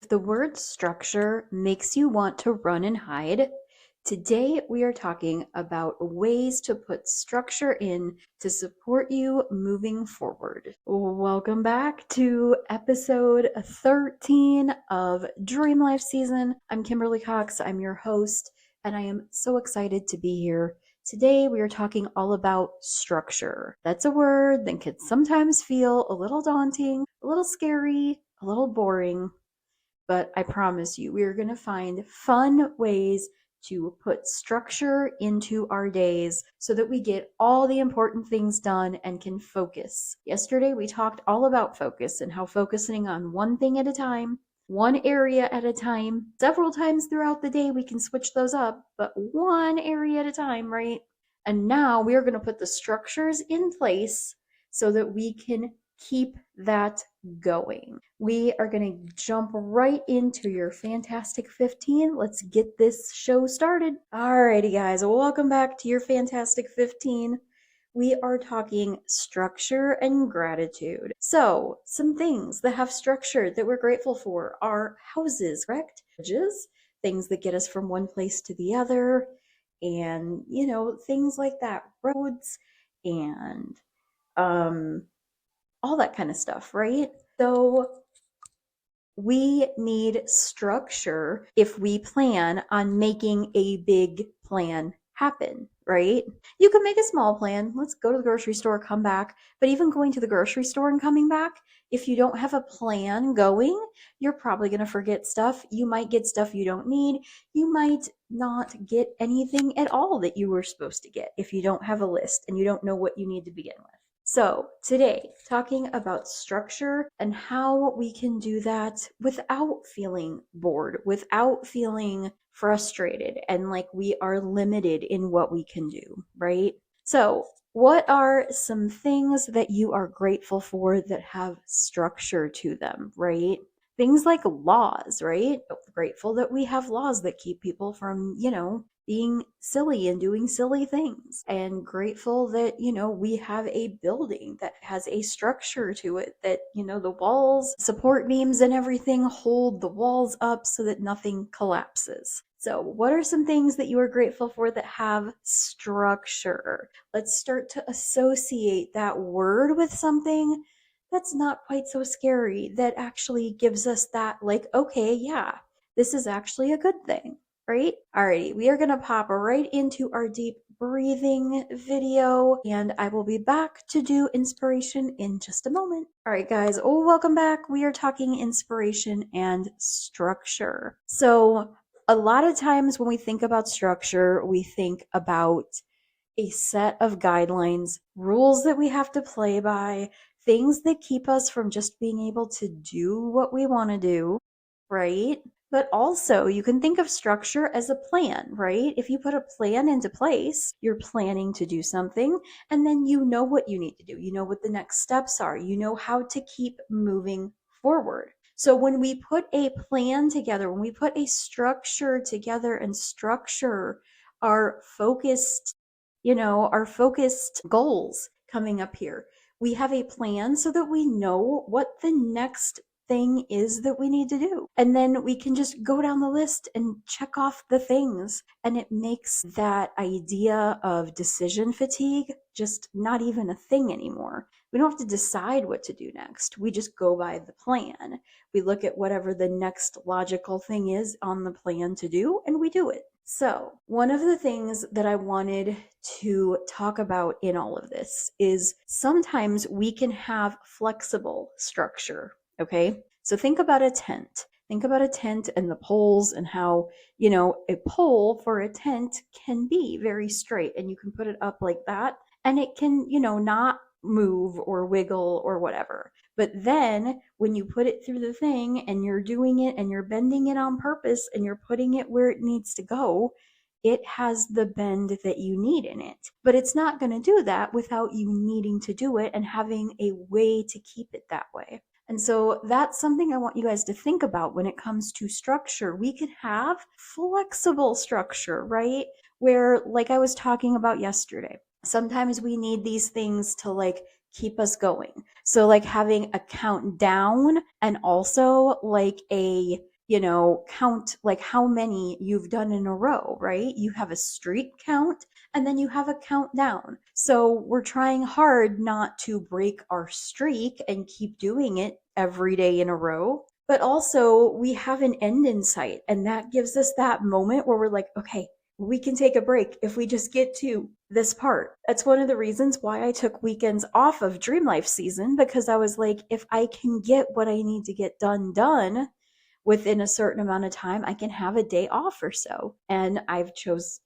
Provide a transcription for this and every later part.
If the word structure makes you want to run and hide, today we are talking about ways to put structure in to support you moving forward. Welcome back to episode 13 of Dream Life Season. I'm Kimberly Cox, I'm your host, and I am so excited to be here. Today we are talking all about structure. That's a word that can sometimes feel a little daunting, a little scary, a little boring, but I promise you, we are going to find fun ways to put structure into our days so that we get all the important things done and can focus. Yesterday, we talked all about focus and how focusing on one thing at a time, one area at a time, several times throughout the day, we can switch those up, but one area at a time, right? And now we are going to put the structures in place so that we can keep that going. We are going to jump right into your Fantastic 15. Let's get this show started. Alrighty, guys, welcome back to your Fantastic 15. We are talking structure and gratitude. So, some things that have structure that we're grateful for are houses, correct? Bridges, things that get us from one place to the other, and things like that. Roads and all that kind of stuff, right? So we need structure if we plan on making a big plan happen, right? You can make a small plan. Let's go to the grocery store, come back. But even going to the grocery store and coming back, if you don't have a plan going, you're probably going to forget stuff. You might get stuff you don't need. You might not get anything at all that you were supposed to get if you don't have a list and you don't know what you need to begin with. So, today, talking about structure and how we can do that without feeling bored, without feeling frustrated, and like we are limited in what we can do, right? So, what are some things that you are grateful for that have structure to them, right? Things like laws, right? Grateful that we have laws that keep people from, being silly and doing silly things, and grateful that we have a building that has a structure to it, that the walls, support beams and everything hold the walls up so that nothing collapses. So what are some things that you are grateful for that have structure? Let's start to associate that word with something that's not quite so scary, that actually gives us that, like, okay, yeah, this is actually a good thing, right? Alrighty, we are gonna pop right into our deep breathing video, and I will be back to do inspiration in just a moment. Alright, guys, welcome back. We are talking inspiration and structure. So, a lot of times when we think about structure, we think about a set of guidelines, rules that we have to play by, things that keep us from just being able to do what we want to do, right? But also, you can think of structure as a plan, right? If you put a plan into place, you're planning to do something, and then you know what you need to do. You know what the next steps are. You know how to keep moving forward. So when we put a plan together, when we put a structure together and structure our focused, our focused goals coming up here, we have a plan so that we know what the next thing is that we need to do. And then we can just go down the list and check off the things. And it makes that idea of decision fatigue just not even a thing anymore. We don't have to decide what to do next. We just go by the plan. We look at whatever the next logical thing is on the plan to do, and we do it. So, one of the things that I wanted to talk about in all of this is sometimes we can have flexible structure. Okay, so think about a tent. Think about a tent and the poles, and how, a pole for a tent can be very straight, and you can put it up like that, and it can, not move or wiggle or whatever. But then when you put it through the thing and you're doing it and you're bending it on purpose and you're putting it where it needs to go, it has the bend that you need in it. But it's not going to do that without you needing to do it and having a way to keep it that way. And so that's something I want you guys to think about when it comes to structure. We can have flexible structure, right? Where, like I was talking about yesterday, sometimes we need these things to like keep us going. So like having a countdown and also like a count like how many you've done in a row, right? You have a streak count and then you have a countdown. So we're trying hard not to break our streak and keep doing it every day in a row. But also, we have an end in sight, and that gives us that moment where we're like, okay, we can take a break if we just get to this part. That's one of the reasons why I took weekends off of Dream Life season, because I was like, if I can get what I need to get done within a certain amount of time, I can have a day off or so. And I chose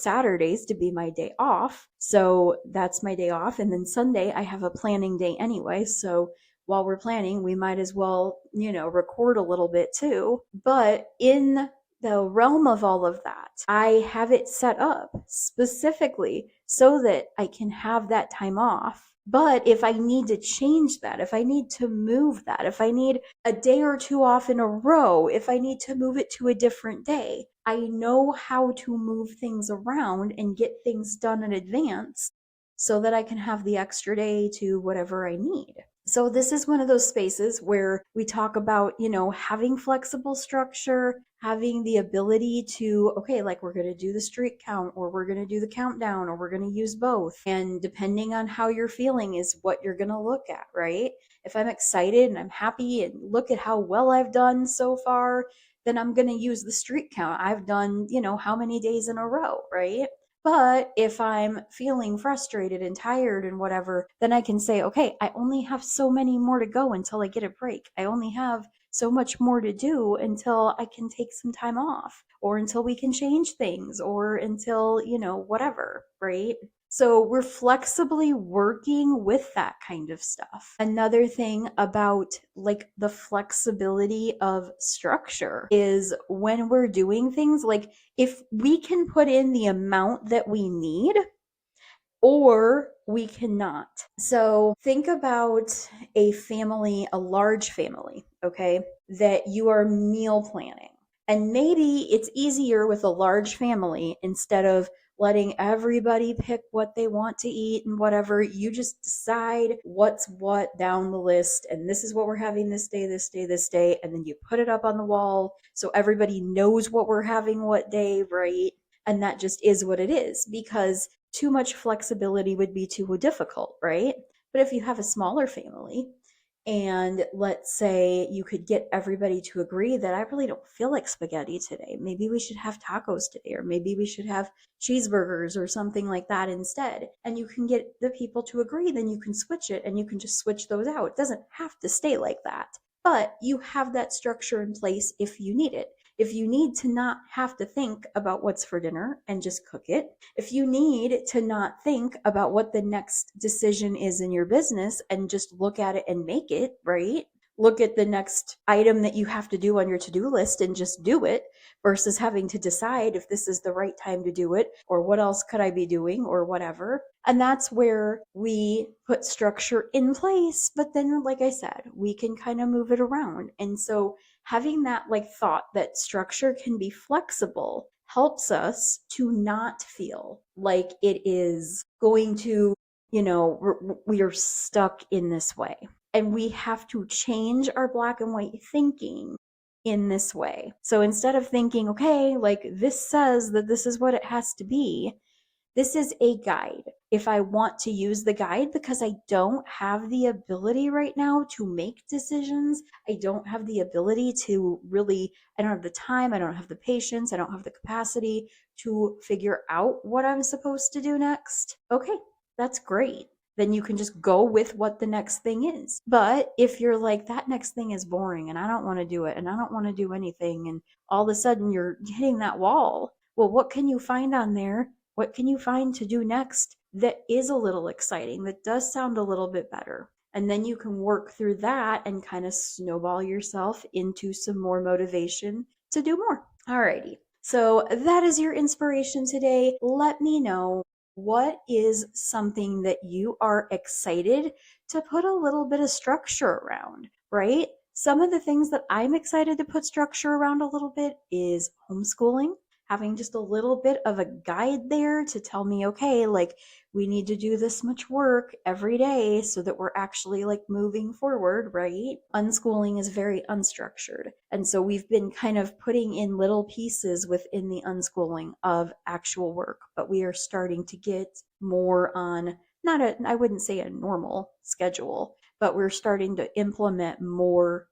Saturdays to be my day off. So that's my day off. And then Sunday I have a planning day anyway. So while we're planning, we might as well, record a little bit too. But in the realm of all of that, I have it set up specifically so that I can have that time off. But if I need to change that, if I need to move that, if I need a day or two off in a row, if I need to move it to a different day, I know how to move things around and get things done in advance so that I can have the extra day to whatever I need. So this is one of those spaces where we talk about, having flexible structure, having the ability to, okay, like we're going to do the streak count, or we're going to do the countdown, or we're going to use both. And depending on how you're feeling is what you're going to look at, right? If I'm excited and I'm happy and look at how well I've done so far, then I'm going to use the streak count. I've done, how many days in a row, right? But if I'm feeling frustrated and tired and whatever, then I can say, okay, I only have so many more to go until I get a break. I only have so much more to do until I can take some time off, or until we can change things, or until, whatever, right? So we're flexibly working with that kind of stuff. Another thing about like the flexibility of structure is when we're doing things, like if we can put in the amount that we need, or we cannot. So think about a family, a large family, okay, that you are meal planning. And maybe it's easier with a large family, instead of letting everybody pick what they want to eat and whatever. You just decide what's what down the list. And this is what we're having this day, this day, this day. And then you put it up on the wall so everybody knows what we're having what day, right? And that just is what it is, because too much flexibility would be too difficult, right? But if you have a smaller family, and let's say you could get everybody to agree that I really don't feel like spaghetti today. Maybe we should have tacos today, or maybe we should have cheeseburgers or something like that instead. And you can get the people to agree, then you can switch it and you can just switch those out. It doesn't have to stay like that. But you have that structure in place if you need it. If you need to not have to think about what's for dinner and just cook it, if you need to not think about what the next decision is in your business and just look at it and make it, right? Look at the next item that you have to do on your to-do list and just do it, versus having to decide if this is the right time to do it, or what else could I be doing, or whatever. And that's where we put structure in place. But then, like I said, we can kind of move it around. And so having that like thought that structure can be flexible helps us to not feel like it is going to, we are stuck in this way. And we have to change our black and white thinking in this way. So instead of thinking, okay, like this says that this is what it has to be, this is a guide. If I want to use the guide, because I don't have the ability right now to make decisions, I don't have the ability to really, I don't have the time, I don't have the patience, I don't have the capacity to figure out what I'm supposed to do next. Okay, that's great. Then you can just go with what the next thing is. But if you're like, that next thing is boring and I don't want to do it and I don't want to do anything, and all of a sudden you're hitting that wall, well, what can you find on there? What can you find to do next that is a little exciting, that does sound a little bit better? And then you can work through that and kind of snowball yourself into some more motivation to do more. Alrighty. So that is your inspiration today. Let me know, what is something that you are excited to put a little bit of structure around, right? Some of the things that I'm excited to put structure around a little bit is homeschooling, having just a little bit of a guide there to tell me, okay, like we need to do this much work every day so that we're actually like moving forward, right? Unschooling is very unstructured. And so we've been kind of putting in little pieces within the unschooling of actual work, but we are starting to get more on not a, I wouldn't say a normal schedule, but we're starting to implement more,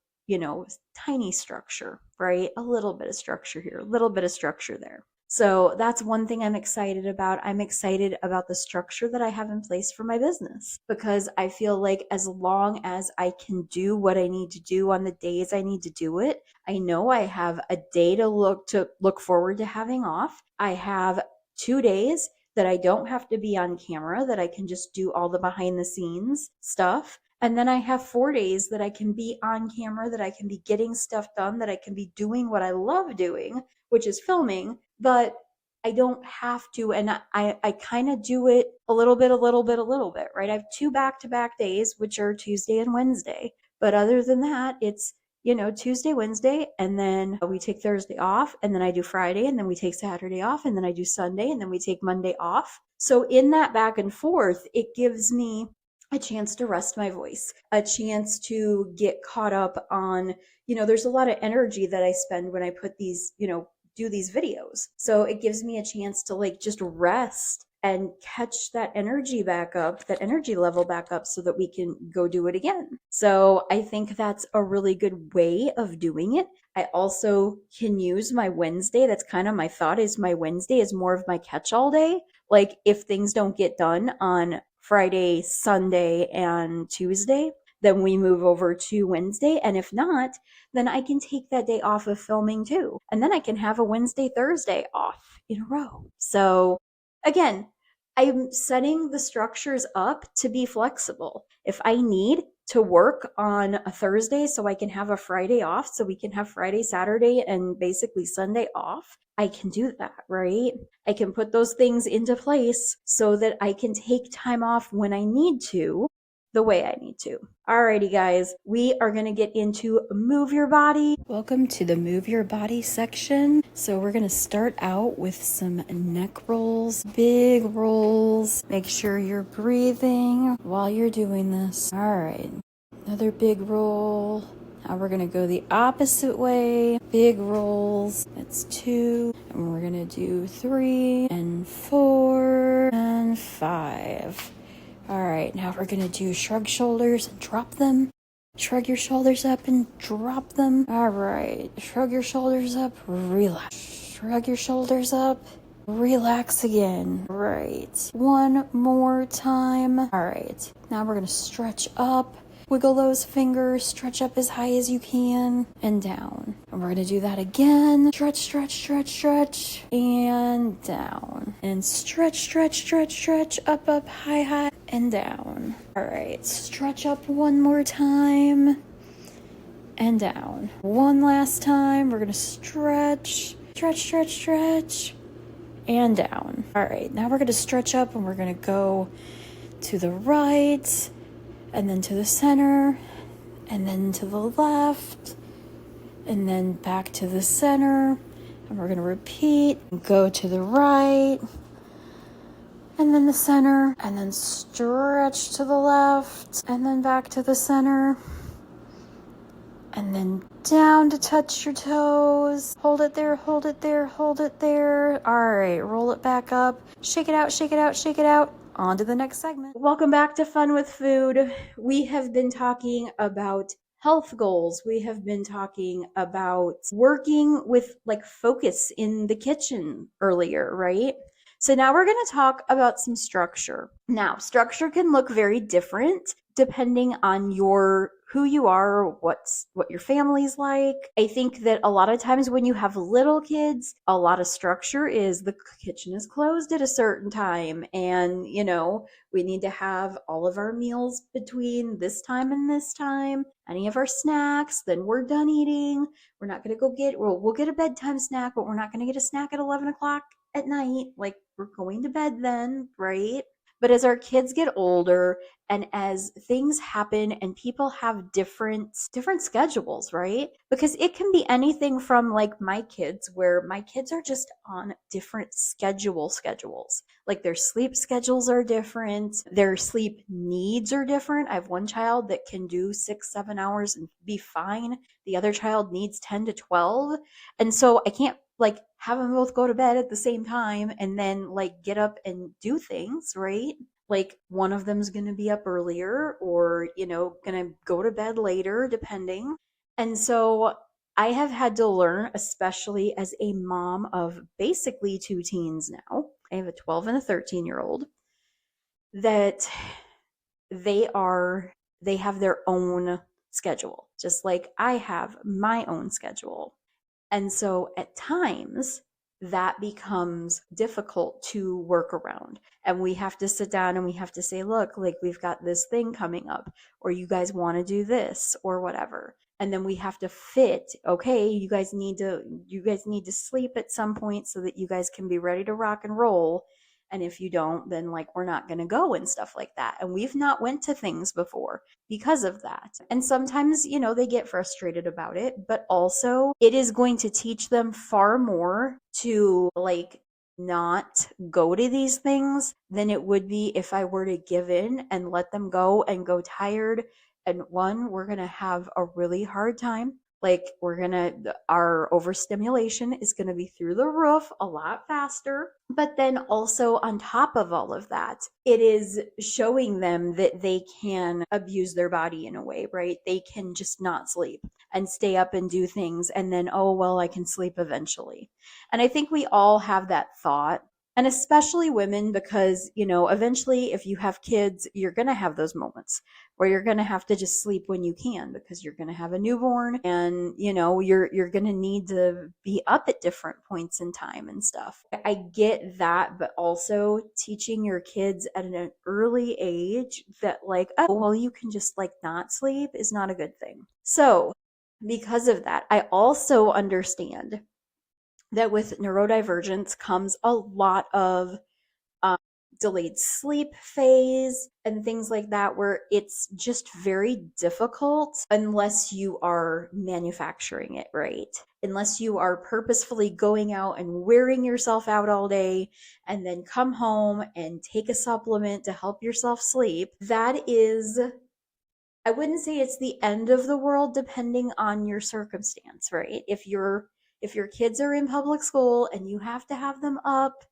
tiny structure, right? A little bit of structure here, a little bit of structure there. So that's one thing I'm excited about. I'm excited about the structure that I have in place for my business because I feel like as long as I can do what I need to do on the days I need to do it, I know I have a day to look forward to having off. I have 2 days that I don't have to be on camera, that I can just do all the behind the scenes stuff. And then I have 4 days that I can be on camera, that I can be getting stuff done, that I can be doing what I love doing, which is filming, but I don't have to. And I kind of do it a little bit, right? I have 2 back-to-back days, which are Tuesday and Wednesday. But other than that, it's Tuesday, Wednesday, and then we take Thursday off, and then I do Friday, and then we take Saturday off, and then I do Sunday, and then we take Monday off. So in that back and forth, it gives me a chance to rest my voice, a chance to get caught up on, there's a lot of energy that I spend when I put these, do these videos. So it gives me a chance to like just rest and catch that energy back up, that energy level back up so that we can go do it again. So I think that's a really good way of doing it. I also can use my Wednesday. That's kind of my thought, is my Wednesday is more of my catch-all day. Like if things don't get done on Friday, Sunday, and Tuesday, then we move over to Wednesday. And if not, then I can take that day off of filming too. And then I can have a Wednesday, Thursday off in a row. So again, I'm setting the structures up to be flexible. If I need to work on a Thursday so I can have a Friday off, so we can have Friday, Saturday, and basically Sunday off, I can do that, right? I can put those things into place so that I can take time off when I need to, the way I need to. Alrighty, guys, we are going to get into Move Your Body. Welcome to the Move Your Body section. So we're going to start out with some neck rolls, big rolls. Make sure you're breathing while you're doing this. All right, another big roll. Now we're going to go the opposite way. Big rolls. That's 2. And we're going to do 3 and 4 and 5. All right, now we're going to do shrug shoulders and drop them. Shrug your shoulders up and drop them. All right, shrug your shoulders up, relax. Shrug your shoulders up, relax again. Right, one more time. All right, now we're going to stretch up. Wiggle those fingers, stretch up as high as you can, and down. And we're gonna do that again. Stretch, stretch, stretch, stretch, and down. And stretch, stretch, stretch, stretch, up, up, high, high, and down. All right, stretch up one more time, and down. One last time, we're gonna stretch, stretch, stretch, stretch, and down. All right, now we're gonna stretch up and we're gonna go to the right, and then to the center, and then to the left, and then back to the center. And we're going to repeat, go to the right, and then the center, and then stretch to the left, and then back to the center, and then down to touch your toes. Hold it there, hold it there, hold it there. All right, roll it back up, shake it out, shake it out, shake it out. On to the next segment. Welcome back to Fun with Food. We have been talking about health goals. We have been talking about working with like focus in the kitchen earlier, right? So now we're going to talk about some structure. Now, structure can look very different depending on who you are, what your family's like. I think that a lot of times when you have little kids, a lot of structure is the kitchen is closed at a certain time, and we need to have all of our meals between this time and this time. Any of our snacks, then we're done eating. We're not going to we'll get a bedtime snack, but we're not going to get a snack at 11 o'clock at night. Like, we're going to bed then, right? But as our kids get older and as things happen and people have different schedules, right? Because it can be anything from like my kids, where my kids are just on different schedules. Like their sleep schedules are different, their sleep needs are different. I have one child that can do 6 7 hours and be fine. The other child needs 10 to 12. And so I can't like have them both go to bed at the same time and then like get up and do things, right? Like one of them's going to be up earlier or, going to go to bed later, depending. And so I have had to learn, especially as a mom of basically two teens now. I have a 12 and a 13-year-old, that they are they have their own schedule, just like I have my own schedule. And so at times that becomes difficult to work around. And we have to sit down and we have to say, look, like we've got this thing coming up, or you guys want to do this or whatever. And then we have to fit, okay, you guys need to sleep at some point so that you guys can be ready to rock and roll. And if you don't, then like we're not going to go and stuff like that. And we've not went to things before because of that. And sometimes, they get frustrated about it, but also it is going to teach them far more to like not go to these things than it would be if I were to give in and let them go and go tired. And one, we're going to have a really hard time. Like our overstimulation is going to be through the roof a lot faster. But then also on top of all of that, it is showing them that they can abuse their body in a way, right? They can just not sleep and stay up and do things. And then, oh, well, I can sleep eventually. And I think we all have that thought. And especially women, because, eventually if you have kids, you're going to have those moments where you're going to have to just sleep when you can because you're going to have a newborn and you're going to need to be up at different points in time and stuff. I get that, but also teaching your kids at an early age that like, oh, well, you can just like not sleep is not a good thing. So because of that, I also understand that with neurodivergence comes a lot of um, delayed sleep phase and things like that, where it's just very difficult unless you are manufacturing it right. Unless you are purposefully going out and wearing yourself out all day and then come home and take a supplement to help yourself sleep. That is, I wouldn't say it's the end of the world depending on your circumstance, right? If your kids are in public school and you have to have them up,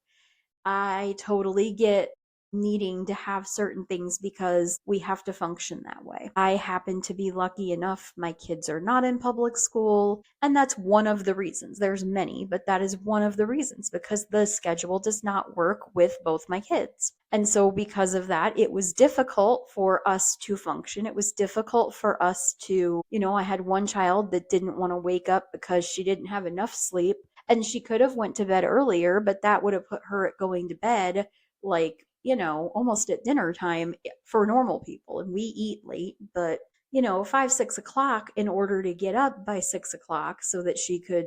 I totally get needing to have certain things because we have to function that way. I happen to be lucky enough, my kids are not in public school, and that's one of the reasons. There's many, but that is one of the reasons because the schedule does not work with both my kids. And so, because of that, it was difficult for us to function. It was difficult for us to, I had one child that didn't want to wake up because she didn't have enough sleep, and she could have went to bed earlier, but that would have put her at going to bed like, almost at dinner time for normal people. And we eat late, but 5 6 o'clock in order to get up by 6 o'clock so that she could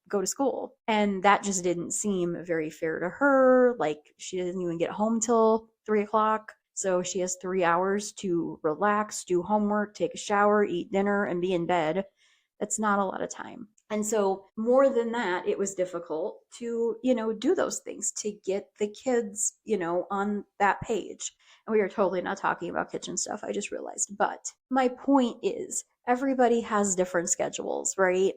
go to school. And that just didn't seem very fair to her. Like she doesn't even get home till 3 o'clock, so she has 3 hours to relax, do homework, take a shower, eat dinner, and be in bed. That's not a lot of time. And so more than that, it was difficult to, do those things to get the kids, on that page. And we are totally not talking about kitchen stuff, I just realized. But my point is everybody has different schedules, right?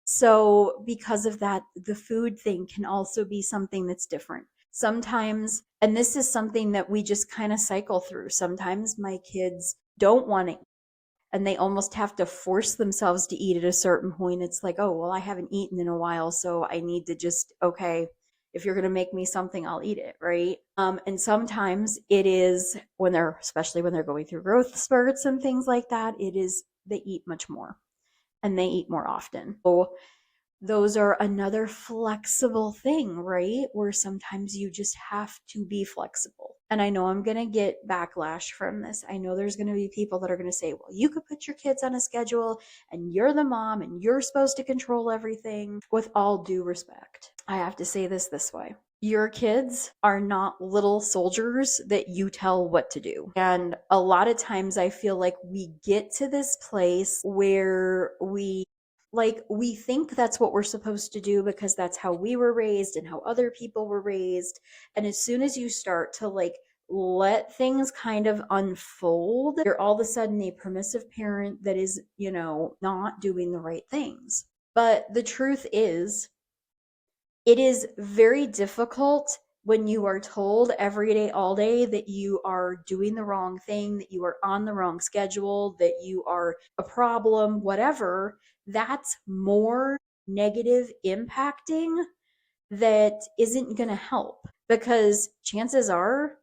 So because of that, the food thing can also be something that's different. Sometimes, and this is something that we just kind of cycle through. Sometimes my kids don't want to, and they almost have to force themselves to eat at a certain point. It's like, oh, well, I haven't eaten in a while, so I need to just, okay, if you're going to make me something, I'll eat it, right? And sometimes it is especially when they're going through growth spurts and things like that, it is, they eat much more and they eat more often. So those are another flexible thing, right? Where sometimes you just have to be flexible. And I know I'm going to get backlash from this. I know there's going to be people that are going to say, well, you could put your kids on a schedule and you're the mom and you're supposed to control everything. With all due respect, I have to say this way. Your kids are not little soldiers that you tell what to do. And a lot of times I feel like we get to this place where we think that's what we're supposed to do because that's how we were raised and how other people were raised. And as soon as you start to let things kind of unfold, you're all of a sudden a permissive parent that is, not doing the right things. But the truth is, it is very difficult when you are told every day, all day, that you are doing the wrong thing, that you are on the wrong schedule, that you are a problem, whatever. That's more negative impacting that isn't going to help, because chances are,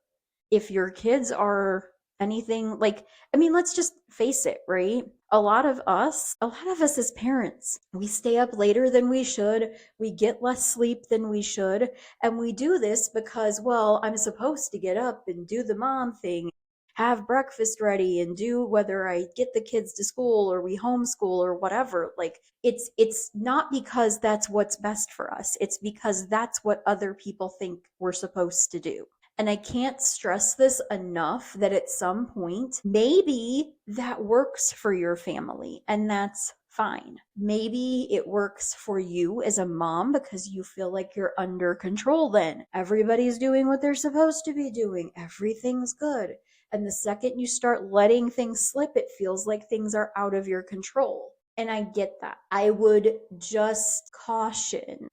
if your kids are anything like, I mean, let's just face it, right? A lot of us as parents, we stay up later than we should, we get less sleep than we should, and we do this because, well, I'm supposed to get up and do the mom thing, have breakfast ready, and do whether I get the kids to school or we homeschool or whatever. Like, it's not because that's what's best for us. It's because that's what other people think we're supposed to do. And I can't stress this enough that at some point, maybe that works for your family, and that's fine. Maybe it works for you as a mom because you feel like you're under control then. Everybody's doing what they're supposed to be doing, everything's good. And the second you start letting things slip, it feels like things are out of your control. And I get that. I would just caution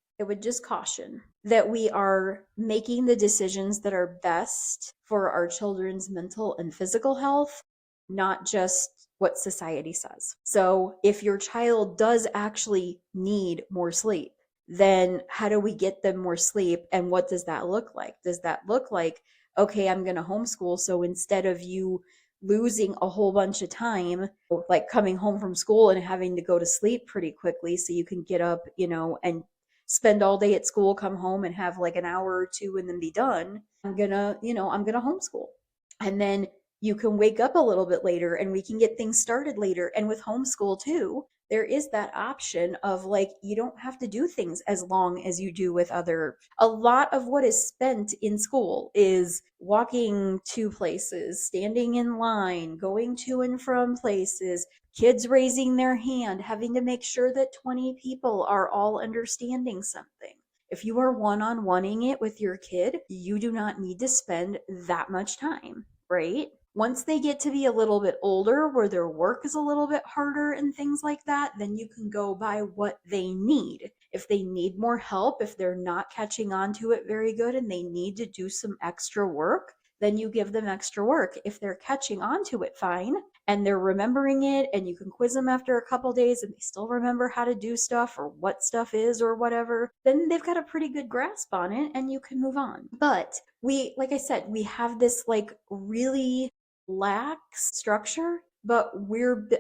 that we are making the decisions that are best for our children's mental and physical health, not just what society says. So if your child does actually need more sleep, then how do we get them more sleep? And what does that look like? Does that look like, okay, I'm going to homeschool. So instead of you losing a whole bunch of time, like coming home from school and having to go to sleep pretty quickly so you can get up, and spend all day at school, come home and have like an hour or two and then be done. I'm gonna homeschool. And then you can wake up a little bit later and we can get things started later. And with homeschool too, there is that option of like, you don't have to do things as long as you do with other. A lot of what is spent in school is walking to places, standing in line, going to and from places, kids raising their hand, having to make sure that 20 people are all understanding something. If you are one-on-oneing it with your kid, you do not need to spend that much time, right? Once they get to be a little bit older, where their work is a little bit harder and things like that, then you can go by what they need. If they need more help, if they're not catching on to it very good and they need to do some extra work, then you give them extra work. If they're catching on to it fine and they're remembering it, and you can quiz them after a couple days and they still remember how to do stuff or what stuff is or whatever, then they've got a pretty good grasp on it and you can move on. But like I said, we have this like really lax structure, but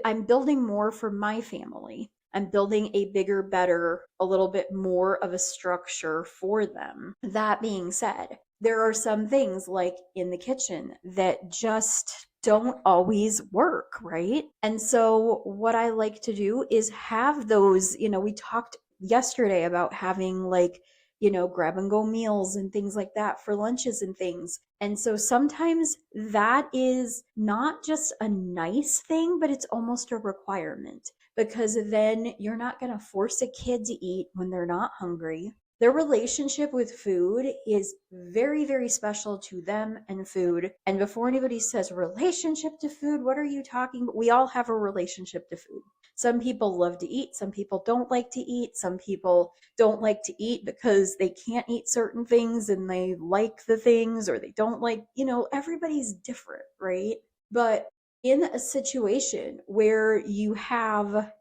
I'm building more for my family. I'm building a bigger, better, a little bit more of a structure for them. That being said, there are some things like in the kitchen that just don't always work, right? And so what I like to do is have those, we talked yesterday about having like, grab and go meals and things like that for lunches and things. And so sometimes that is not just a nice thing, but it's almost a requirement, because then you're not going to force a kid to eat when they're not hungry. Their relationship with food is very, very special to them and food. And before anybody says relationship to food, what are you talking about? We all have a relationship to food. Some people love to eat, some people don't like to eat, some people don't like to eat because they can't eat certain things and they like the things, or they don't like, everybody's different, right? But in a situation where you have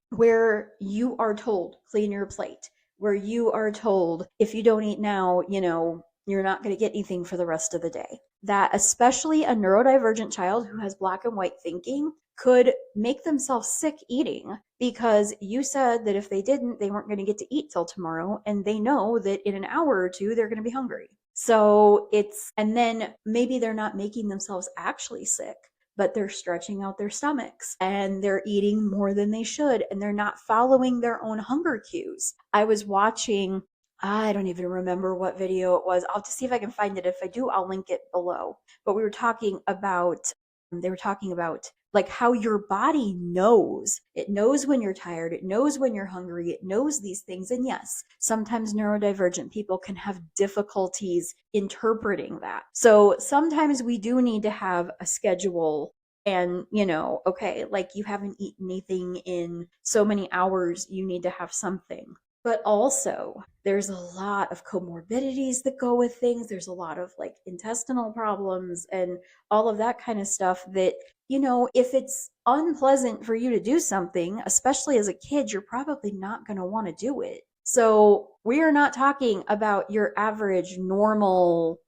where you are told clean your plate, where you are told if you don't eat now, you're not going to get anything for the rest of the day, that especially a neurodivergent child who has black and white thinking could make themselves sick eating, because you said that if they didn't, they weren't going to get to eat till tomorrow, and they know that in an hour or two they're going to be hungry. So and then maybe they're not making themselves actually sick, but they're stretching out their stomachs and they're eating more than they should, and they're not following their own hunger cues. I was watching I don't even remember what video it was. I'll just see if I can find it. If I do, I'll link it below. But we were talking about, they were talking about like how your body knows. It knows when you're tired. It knows when you're hungry. It knows these things. And yes, sometimes neurodivergent people can have difficulties interpreting that. So sometimes we do need to have a schedule and, okay, like you haven't eaten anything in so many hours, you need to have something. But also, there's a lot of comorbidities that go with things. There's a lot of like intestinal problems and all of that kind of stuff that, if it's unpleasant for you to do something, especially as a kid, you're probably not going to want to do it. So we are not talking about your average normal,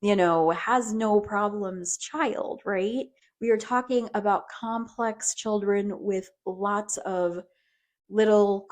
has no problems child, right? We are talking about complex children with lots of little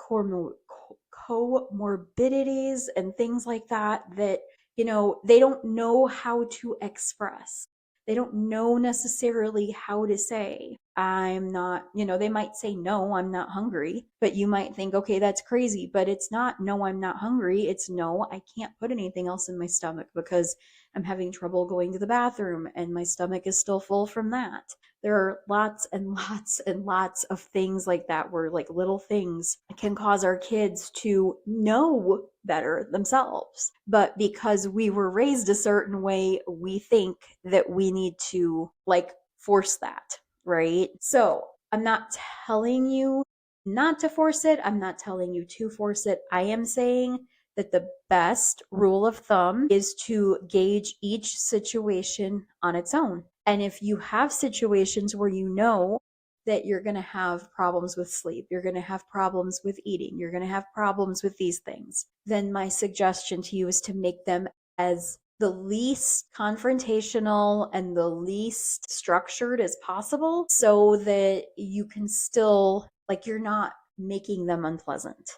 comorbidities and things like that that they don't know how to express. They don't know necessarily how to say I'm not, they might say no, I'm not hungry, but you might think, okay, that's crazy, but it's not no, I'm not hungry. It's no, I can't put anything else in my stomach because I'm having trouble going to the bathroom and my stomach is still full from that. There are lots and lots and lots of things like that where like little things can cause our kids to know better themselves. But because we were raised a certain way, we think that we need to like force that, right? So I'm not telling you not to force it. I'm not telling you to force it. I am saying that the best rule of thumb is to gauge each situation on its own. And if you have situations where you know that you're going to have problems with sleep, you're going to have problems with eating, you're going to have problems with these things, then my suggestion to you is to make them as the least confrontational and the least structured as possible so that you can still, like, you're not making them unpleasant.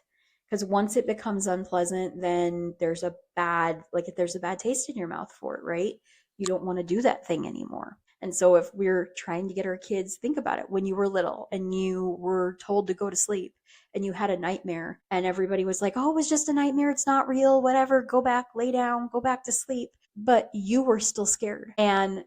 Because once it becomes unpleasant, then there's a bad, like, if there's a bad taste in your mouth for it, right? You don't want to do that thing anymore. And so if we're trying to get our kids, think about it, when you were little and you were told to go to sleep and you had a nightmare and everybody was like, oh, it was just a nightmare, it's not real, whatever, go back, lay down, go back to sleep. But you were still scared. And,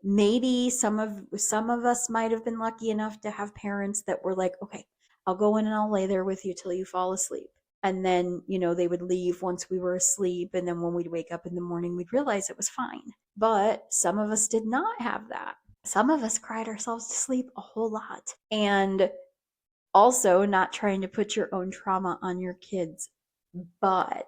maybe some of us might have been lucky enough to have parents that were like, okay, I'll go in and I'll lay there with you till you fall asleep. And then, they would leave once we were asleep. And then when we'd wake up in the morning, we'd realize it was fine. But some of us did not have that. Some of us cried ourselves to sleep a whole lot. And also not trying to put your own trauma on your kids. But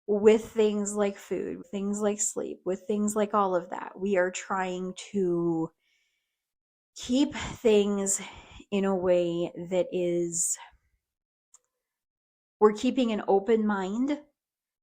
with things like food, things like sleep, with things like all of that, we are trying to keep things in a way that is, we're keeping an open mind.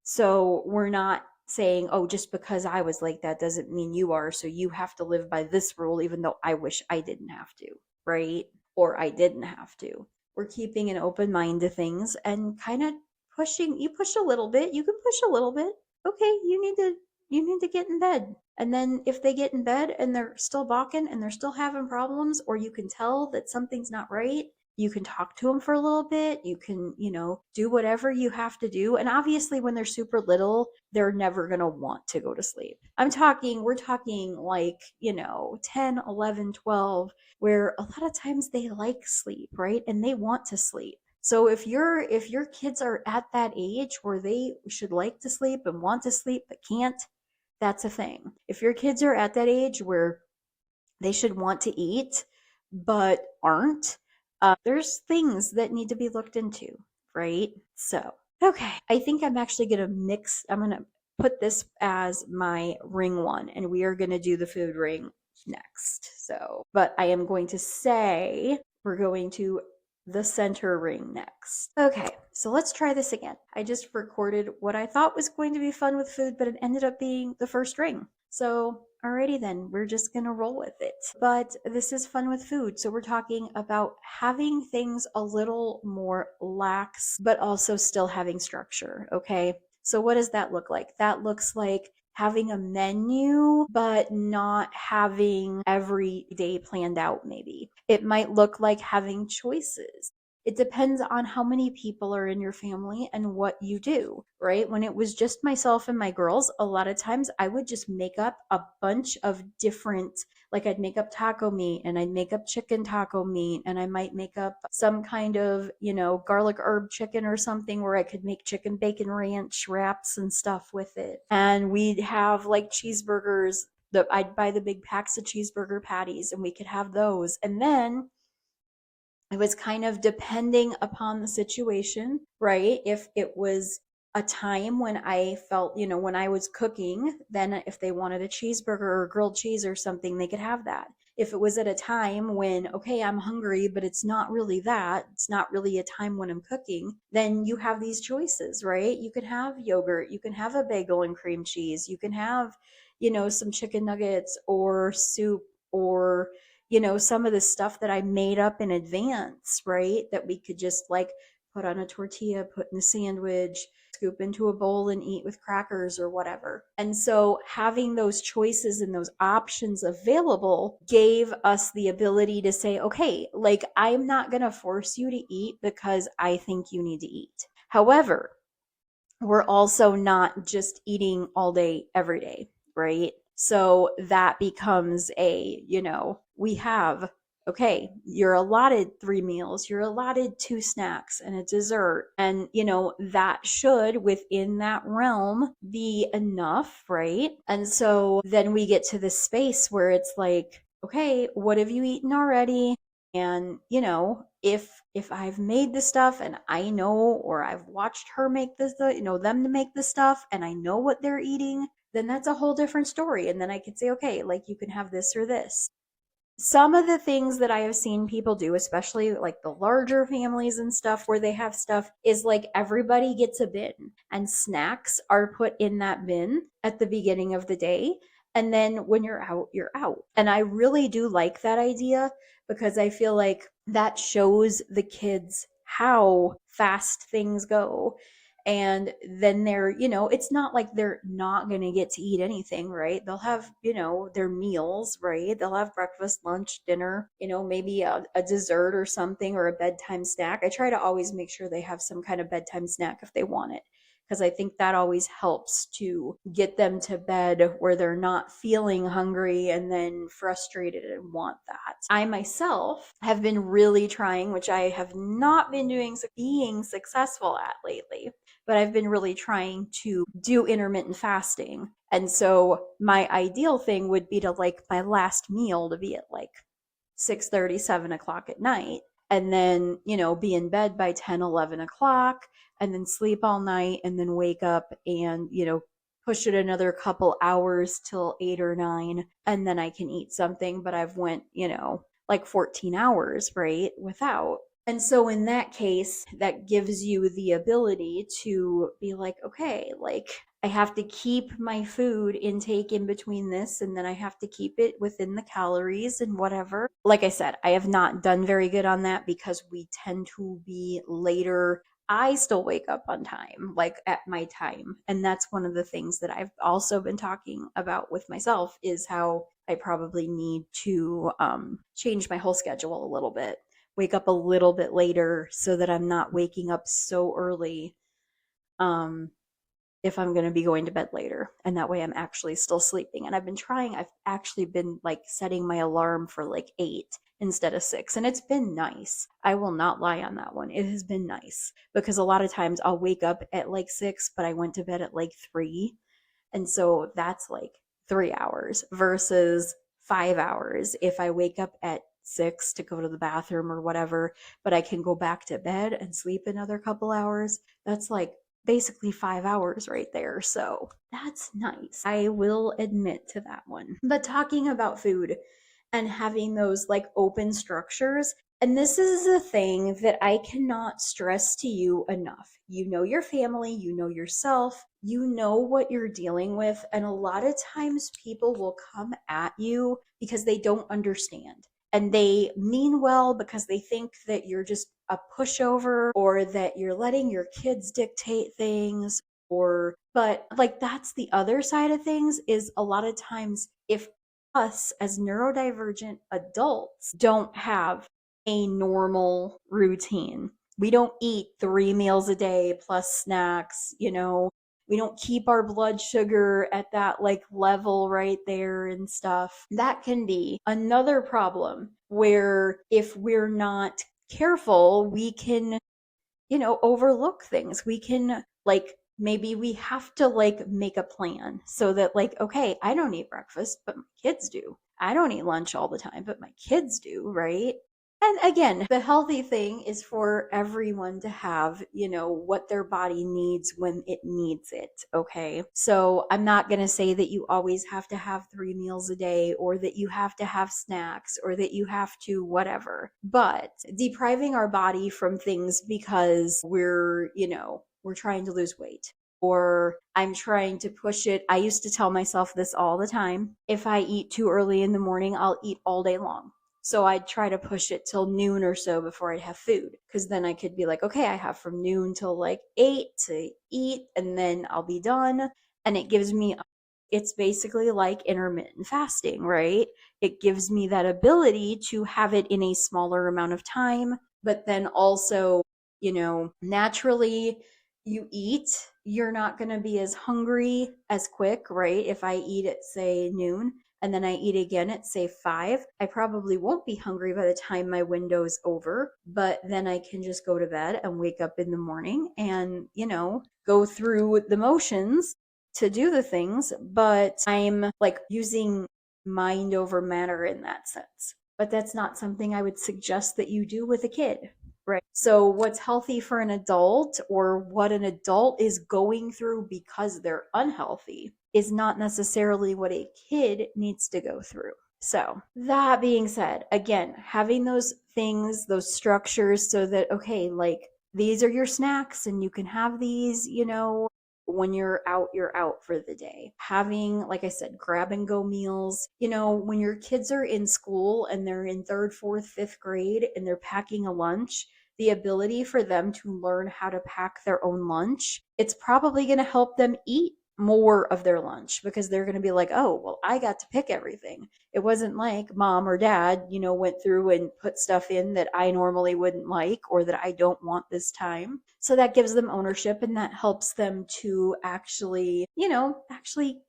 So we're not saying, oh, just because I was like that doesn't mean you are. So you have to live by this rule, even though I wish I didn't have to, right? Or I didn't have to. We're keeping an open mind to things and kind of pushing. You push a little bit, you can push a little bit. Okay, you need to get in bed. And then if they get in bed and they're still balking and they're still having problems, or you can tell that something's not right, you can talk to them for a little bit. You can, do whatever you have to do. And obviously, when they're super little, they're never going to want to go to sleep. We're talking like, 10, 11, 12, where a lot of times they like sleep, right? And they want to sleep. So if your kids are at that age where they should like to sleep and want to sleep but can't, that's a thing. If your kids are at that age where they should want to eat but aren't, there's things that need to be looked into, right? So, okay, I think I'm going to put this as my ring one, and we are going to do the food ring next. So, but I am going to say we're going to the center ring next. Okay, so let's try this again. I just recorded what I thought was going to be fun with food, but it ended up being the first ring. So, alrighty then, we're just gonna roll with it. But this is fun with food. So we're talking about having things a little more lax, but also still having structure, okay? So what does that look like? That looks like having a menu, but not having every day planned out, maybe. It might look like having choices. It depends on how many people are in your family and what you do, right? When it was just myself and my girls, a lot of times I would just make up a bunch of different, like I'd make up taco meat and I'd make up chicken taco meat and I might make up some kind of, garlic herb chicken or something where I could make chicken bacon ranch wraps and stuff with it. And we'd have like cheeseburgers. I'd buy the big packs of cheeseburger patties and we could have those. And then it was kind of depending upon the situation, right? If it was a time when I felt, when I was cooking, then if they wanted a cheeseburger or grilled cheese or something, they could have that. If it was at a time when, okay, I'm hungry, but it's not really that, it's not really a time when I'm cooking, then you have these choices, right? You can have yogurt, you can have a bagel and cream cheese, you can have, some chicken nuggets or soup or some of the stuff that I made up in advance, right? That we could just like put on a tortilla, put in a sandwich, scoop into a bowl and eat with crackers or whatever. And so having those choices and those options available gave us the ability to say, okay, like I'm not going to force you to eat because I think you need to eat. However, we're also not just eating all day, every day, right? So that becomes we have, okay, you're allotted 3 meals, you're allotted 2 snacks and a dessert. And, that should within that realm be enough, right? And so then we get to this space where it's like, okay, what have you eaten already? And if I've made the stuff and I know, or I've watched her make this, them to make the stuff and I know what they're eating, then that's a whole different story. And then I could say, okay, like you can have this or this. Some of the things that I have seen people do, especially like the larger families and stuff where they have stuff, is like everybody gets a bin and snacks are put in that bin at the beginning of the day. And then when you're out, you're out. And I really do like that idea because I feel like that shows the kids how fast things go. And then it's not like they're not going to get to eat anything, right? They'll have, their meals, right? They'll have breakfast, lunch, dinner, maybe a dessert or something or a bedtime snack. I try to always make sure they have some kind of bedtime snack if they want it, because I think that always helps to get them to bed where they're not feeling hungry and then frustrated and want that. I myself have been really trying, which I have not been being successful at lately, but I've been really trying to do intermittent fasting. And so my ideal thing would be to like my last meal to be at like 6:30, 7 o'clock at night, and then, be in bed by 10, 11 o'clock, and then sleep all night, and then wake up and, push it another couple hours till 8 or 9, and then I can eat something, but I've went, like 14 hours, right? Without. And so in that case, that gives you the ability to be like, okay, like I have to keep my food intake in between this, and then I have to keep it within the calories and whatever. Like I said, I have not done very good on that because we tend to be later. I still wake up on time, like at my time. And that's one of the things that I've also been talking about with myself is how I probably need to change my whole schedule a little bit, wake up a little bit later so that I'm not waking up so early um, if I'm going to be going to bed later. And that way I'm actually still sleeping. And I've actually been like setting my alarm for like 8 instead of 6. And it's been nice. I will not lie on that one. It has been nice because a lot of times I'll wake up at like 6, but I went to bed at like 3. And so that's like 3 hours versus 5 hours if I wake up at 6 to go to the bathroom or whatever, but I can go back to bed and sleep another couple hours. That's like basically 5 hours right there. So that's nice. I will admit to that one. But talking about food and having those like open structures, and this is a thing that I cannot stress to you enough. You know your family, you know yourself, you know what you're dealing with. And a lot of times people will come at you because they don't understand. And they mean well because they think that you're just a pushover or that you're letting your kids dictate things but like that's the other side of things is a lot of times if us as neurodivergent adults don't have a normal routine, We don't eat 3 meals a day plus snacks, we don't keep our blood sugar at that like level right there and stuff. That can be another problem where if we're not careful, we can, overlook things. We can like maybe we have to like make a plan so that like, okay, I don't eat breakfast, but my kids do. I don't eat lunch all the time, but my kids do, right? And again, the healthy thing is for everyone to have, what their body needs when it needs it. Okay. So I'm not going to say that you always have to have 3 meals a day or that you have to have snacks or that you have to whatever. But depriving our body from things because we're trying to lose weight or I'm trying to push it. I used to tell myself this all the time. If I eat too early in the morning, I'll eat all day long. So I'd try to push it till noon or so before I'd have food. Cause then I could be like, okay, I have from noon till like 8 to eat and then I'll be done. And it gives me, it's basically like intermittent fasting, right? It gives me that ability to have it in a smaller amount of time, but then also, naturally you eat, you're not going to be as hungry as quick, right? If I eat at say noon, and then I eat again at say 5, I probably won't be hungry by the time my window's over, but then I can just go to bed and wake up in the morning and, go through the motions to do the things, but I'm like using mind over matter in that sense. But that's not something I would suggest that you do with a kid, right? So, what's healthy for an adult or what an adult is going through because they're unhealthy is not necessarily what a kid needs to go through. So, that being said, again, having those things, those structures so that, okay, like these are your snacks and you can have these, when you're out for the day. Having, like I said, grab and go meals. When your kids are in school and they're in third, fourth, fifth grade and they're packing a lunch, the ability for them to learn how to pack their own lunch, it's probably going to help them eat more of their lunch because they're going to be like, oh, well, I got to pick everything. It wasn't like mom or dad, went through and put stuff in that I normally wouldn't like or that I don't want this time. So that gives them ownership and that helps them to actually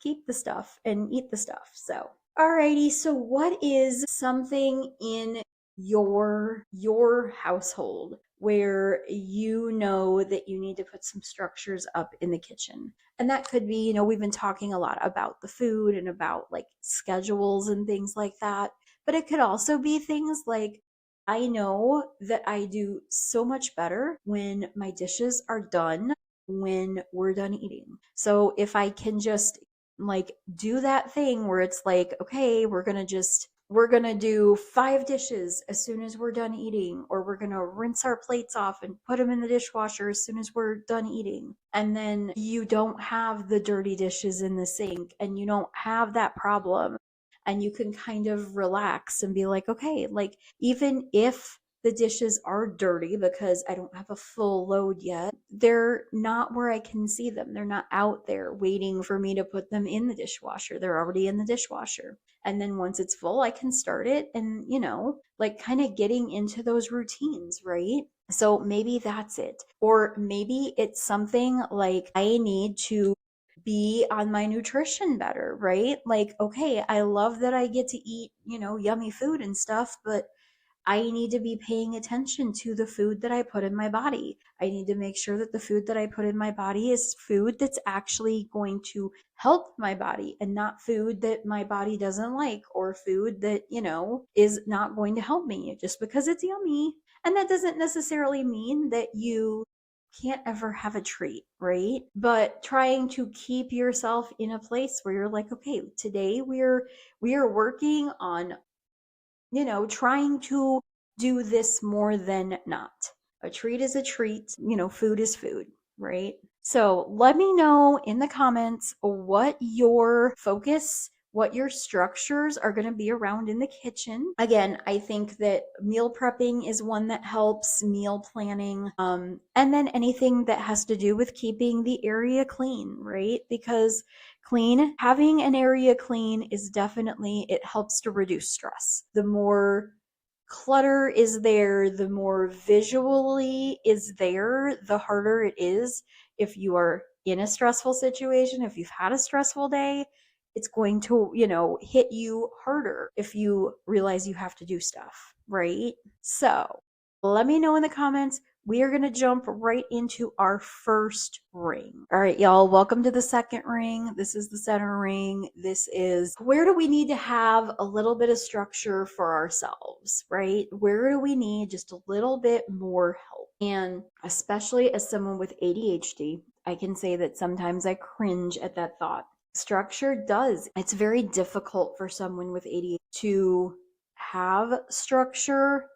keep the stuff and eat the stuff. So, alrighty. So what is something in your household where you know that you need to put some structures up in the kitchen? And that could be, we've been talking a lot about the food and about like schedules and things like that. But it could also be things like I know that I do so much better when my dishes are done when we're done eating. So if I can just like do that thing where it's like, okay, we're going to do 5 dishes as soon as we're done eating, or we're going to rinse our plates off and put them in the dishwasher as soon as we're done eating. And then you don't have the dirty dishes in the sink and you don't have that problem. And you can kind of relax and be like, okay, like even if the dishes are dirty because I don't have a full load yet, they're not where I can see them. They're not out there waiting for me to put them in the dishwasher. They're already in the dishwasher. And then once it's full, I can start it and, like kind of getting into those routines, right? So maybe that's it. Or maybe it's something like I need to be on my nutrition better, right? Like, okay, I love that I get to eat, yummy food and stuff, but I need to be paying attention to the food that I put in my body. I need to make sure that the food that I put in my body is food that's actually going to help my body and not food that my body doesn't like or food that, is not going to help me just because it's yummy. And that doesn't necessarily mean that you can't ever have a treat, right? But trying to keep yourself in a place where you're like, okay, today we are working on trying to do this more than not. A treat is a treat, food is food, right? So let me know in the comments what your focus, what your structures are going to be around in the kitchen. Again, I think that meal prepping is one that helps, meal planning, and then anything that has to do with keeping the area clean, right? Because having an area clean is definitely, it helps to reduce stress. The more clutter is there, the more visually is there, the harder it is. If you are in a stressful situation, if you've had a stressful day, it's going to, hit you harder if you realize you have to do stuff, right? So let me know in the comments. We are going to jump right into our first ring. All right, y'all, welcome to the second ring. This is the center ring. This is where do we need to have a little bit of structure for ourselves, right? Where do we need just a little bit more help? And especially as someone with ADHD, I can say that sometimes I cringe at that thought. Structure does. It's very difficult for someone with ADHD to have structure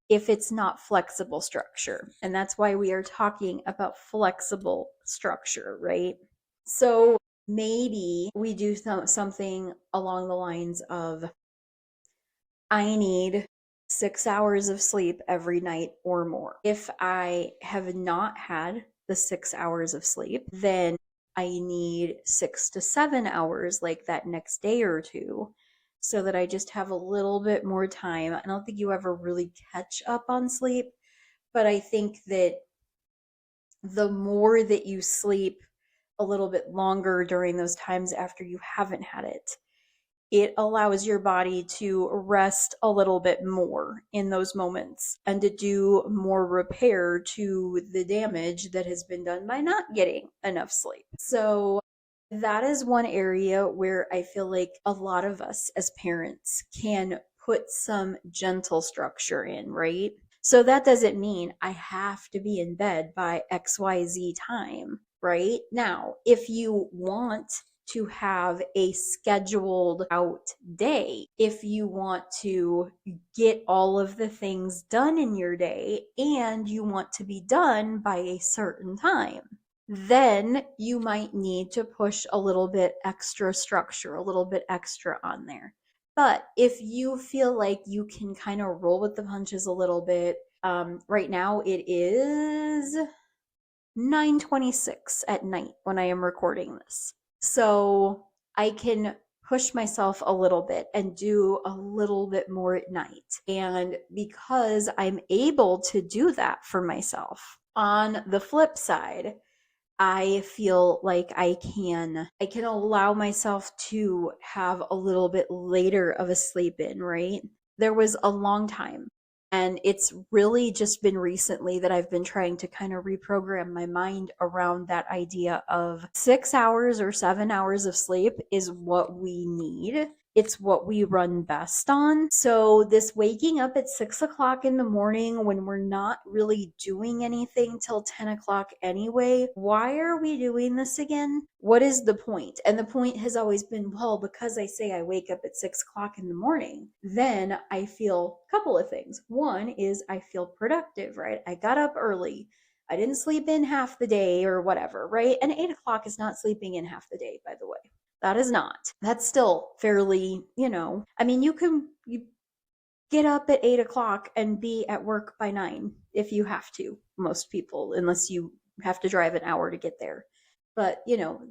if it's not flexible structure. And that's why we are talking about flexible structure, right? So maybe we do something along the lines of I need 6 hours of sleep every night or more. If I have not had the 6 hours of sleep, then I need 6 to 7 hours like that next day or two so that I just have a little bit more time. I don't think you ever really catch up on sleep, but I think that the more that you sleep a little bit longer during those times after you haven't had it, it allows your body to rest a little bit more in those moments and to do more repair to the damage that has been done by not getting enough sleep. So that is one area where I feel like a lot of us as parents can put some gentle structure in, right? So that doesn't mean I have to be in bed by XYZ time, right? Now, if you want to have a scheduled out day, if you want to get all of the things done in your day and you want to be done by a certain time, then you might need to push a little bit extra structure, a little bit extra on there. But if you feel like you can kind of roll with the punches a little bit, right now it is 9:26 at night when I am recording this. So I can push myself a little bit and do a little bit more at night. And because I'm able to do that for myself, on the flip side, I feel like I can allow myself to have a little bit later of a sleep in, right? There was a long time, and it's really just been recently that I've been trying to kind of reprogram my mind around that idea of 6 hours or 7 hours of sleep is what we need. It's what we run best on. So, this waking up at 6 o'clock in the morning when we're not really doing anything till 10 o'clock anyway, why are we doing this again? What is the point? And the point has always been, well, because I say I wake up at 6 o'clock in the morning, then I feel a couple of things. One is I feel productive, right? I got up early. I didn't sleep in half the day or whatever, right? And 8 o'clock is not sleeping in half the day, by the way. That is not. That's still fairly, I mean, you get up at 8 o'clock and be at work by 9 if you have to. Most people, unless you have to drive an hour to get there. But,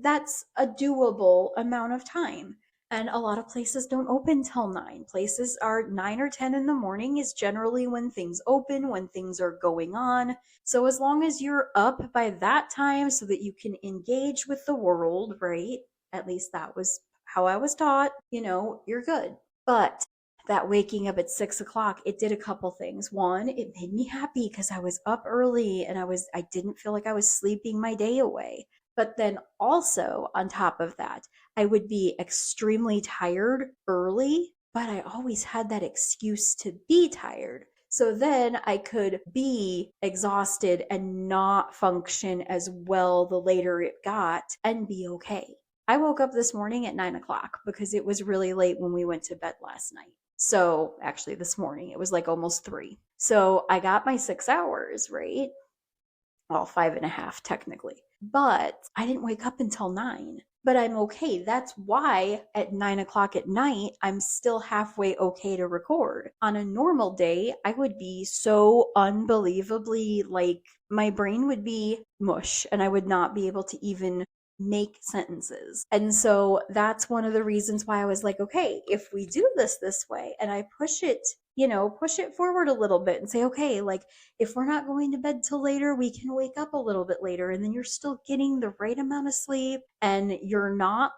that's a doable amount of time. And a lot of places don't open till 9. Places are 9 or 10 in the morning is generally when things open, when things are going on. So as long as you're up by that time so that you can engage with the world, right? At least that was how I was taught, you're good. But that waking up at 6 o'clock, it did a couple things. One, it made me happy because I was up early and I didn't feel like I was sleeping my day away. But then also on top of that, I would be extremely tired early, but I always had that excuse to be tired. So then I could be exhausted and not function as well the later it got and be okay. I woke up this morning at 9 o'clock because it was really late when we went to bed last night. So actually, this morning, it was like almost 3. So I got my 6 hours, right? Well, 5.5 technically. But I didn't wake up until 9. But I'm okay. That's why at 9 o'clock at night, I'm still halfway okay to record. On a normal day, I would be so unbelievably like my brain would be mush and I would not be able to even make sentences. And so that's one of the reasons why I was like, okay, if we do this way and I push it, push it forward a little bit and say, okay, like if we're not going to bed till later, we can wake up a little bit later, and then you're still getting the right amount of sleep, and you're not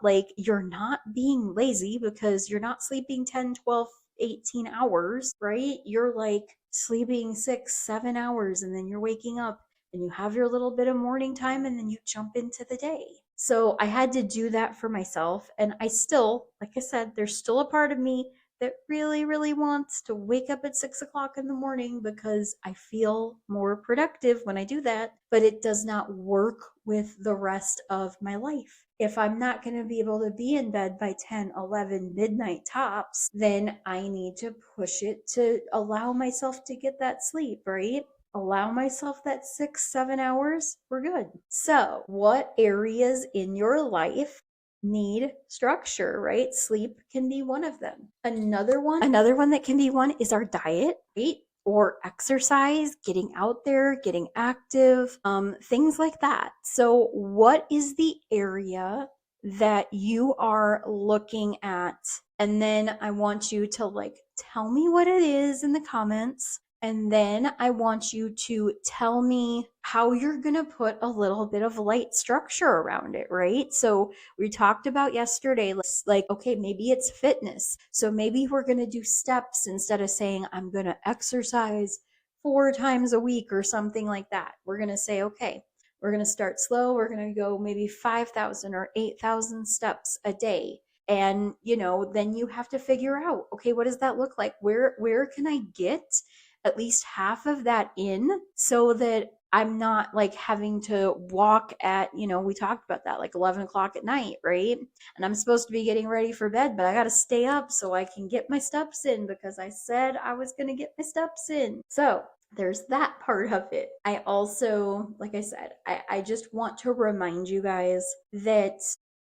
being lazy because you're not sleeping 10, 12, 18 hours, right? You're like sleeping 6, 7 hours, and then you're waking up and you have your little bit of morning time, and then you jump into the day. So I had to do that for myself. And I still, like I said, there's still a part of me that really, really wants to wake up at 6 o'clock in the morning because I feel more productive when I do that, but it does not work with the rest of my life. If I'm not going to be able to be in bed by 10, 11, midnight tops, then I need to push it to allow myself to get that sleep, right? Allow myself that 6, 7 hours, we're good. So, what areas in your life need structure, right? Sleep can be one of them. Another one that can be one is our diet, right? Or exercise, getting out there, getting active, things like that. So, what is the area that you are looking at? And then I want you to tell me what it is in the comments. And then I want you to tell me how you're going to put a little bit of light structure around it, right? So we talked about yesterday, okay, maybe it's fitness. So maybe we're going to do steps instead of saying, I'm going to exercise 4 times a week or something like that. We're going to say, okay, we're going to start slow. We're going to go maybe 5,000 or 8,000 steps a day. And, then you have to figure out, okay, what does that look like? Where can I get at least half of that in so that I'm not having to walk at, we talked about that, 11 o'clock at night, right? And I'm supposed to be getting ready for bed, but I got to stay up so I can get my steps in because I said I was going to get my steps in. So there's that part of it. I also, like I said, I just want to remind you guys that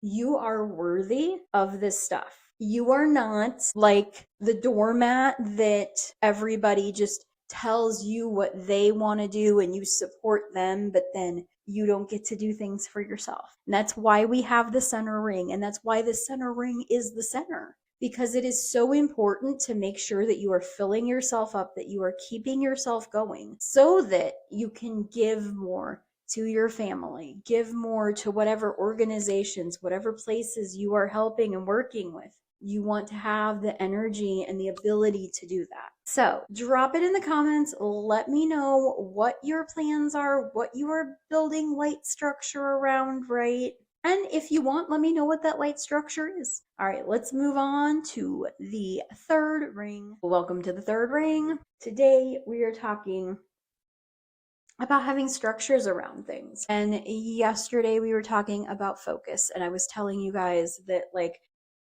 you are worthy of this stuff. You are not like the doormat that everybody just tells you what they want to do and you support them, but then you don't get to do things for yourself. And that's why we have the center ring. And that's why the center ring is the center, because it is so important to make sure that you are filling yourself up, that you are keeping yourself going so that you can give more to your family, give more to whatever organizations, whatever places you are helping and working with. You want to have the energy and the ability to do that. So drop it in the comments. Let me know what your plans are, what you are building light structure around, right? And if you want, let me know what that light structure is. All right, let's move on to the third ring. Welcome to the third ring. Today we are talking about having structures around things. And yesterday we were talking about focus, and I was telling you guys that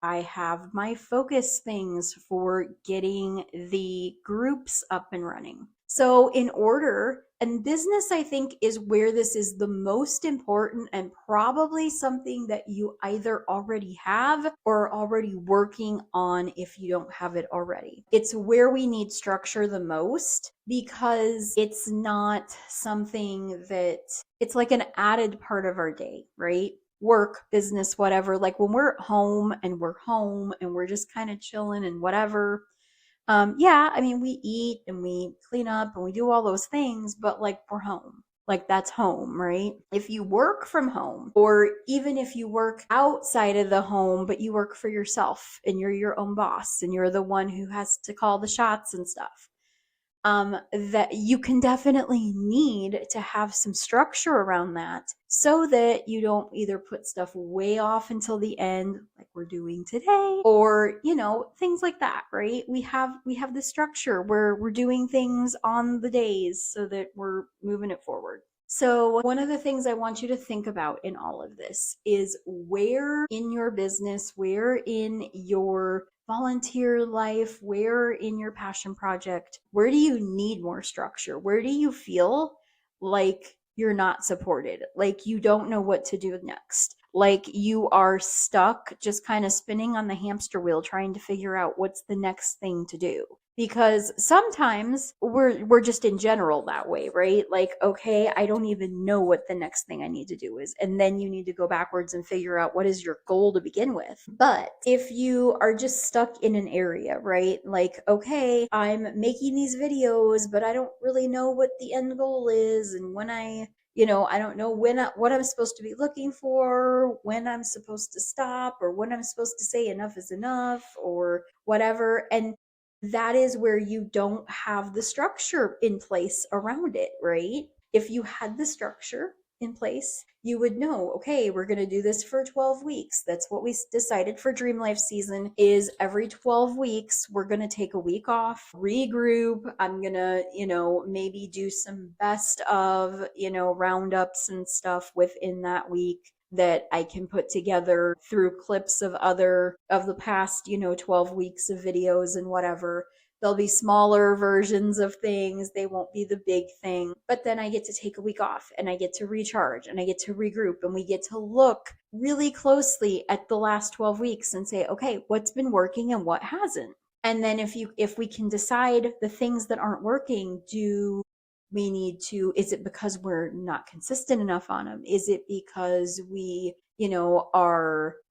I have my focus things for getting the groups up and running. So in order, and business, I think, is where this is the most important and probably something that you either already have or are already working on if you don't have it already. It's where we need structure the most because it's not something that it's like an added part of our day, right? Work, business, whatever. Like when we're home and we're just kind of chilling and whatever. Yeah, I mean, we eat and we clean up and we do all those things, but we're home. That's home, right? If you work from home, or even if you work outside of the home, but you work for yourself and you're your own boss and you're the one who has to call the shots and stuff, that you can definitely need to have some structure around that so that you don't either put stuff way off until the end like we're doing today, or things like that, right? We have the structure where we're doing things on the days so that we're moving it forward. So one of the things I want you to think about in all of this is where in your business, where in your volunteer life, where in your passion project, where do you need more structure? Where do you feel like you're not supported? Like you don't know what to do next? Like you are stuck just kind of spinning on the hamster wheel trying to figure out what's the next thing to do. because sometimes we're just in general that way, right? Like, okay, I don't even know what the next thing I need to do is, and then you need to go backwards and figure out what is your goal to begin with. But if you are just stuck in an area, right, like, okay, I'm making these videos but I don't really know what the end goal is, and when I don't know what I'm supposed to be looking for, when I'm supposed to stop, or when I'm supposed to say enough is enough, or whatever. And that is where you don't have the structure in place around it, right? If you had the structure in place, you would know, okay, we're going to do this for 12 weeks. That's what we decided for Dream Life season is every 12 weeks, we're going to take a week off, regroup. I'm going to, maybe do some best of, roundups and stuff within that week that I can put together through clips of the past, 12 weeks of videos and whatever. There'll be smaller versions of things. They won't be the big thing. But then I get to take a week off and I get to recharge and I get to regroup and we get to look really closely at the last 12 weeks and say, okay, what's been working and what hasn't? And then if we can decide the things that aren't working, we need to, is it because we're not consistent enough on them? Is it because we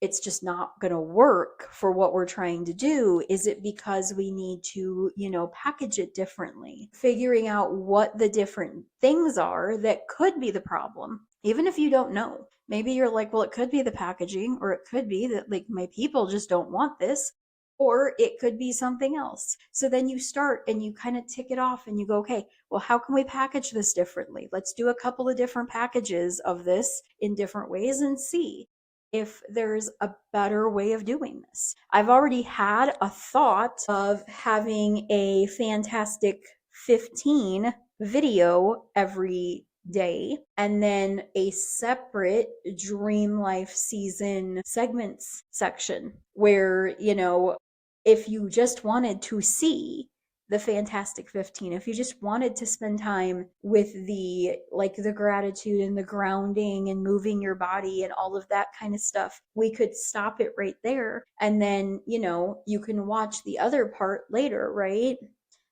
it's just not going to work for what we're trying to do? Is it because we need to, package it differently? Figuring out what the different things are that could be the problem, even if you don't know. Maybe you're like, well, it could be the packaging, or it could be that, like, my people just don't want this, or it could be something else. So then you start and you kind of tick it off and you go, okay, well, how can we package this differently? Let's do a couple of different packages of this in different ways and see if there's a better way of doing this. I've already had a thought of having a Fantastic 15 video every day and then a separate Dream Life season segments section where, if you just wanted to see the Fantastic 15, if you just wanted to spend time with the gratitude and the grounding and moving your body and all of that kind of stuff, we could stop it right there. And then, you can watch the other part later, right?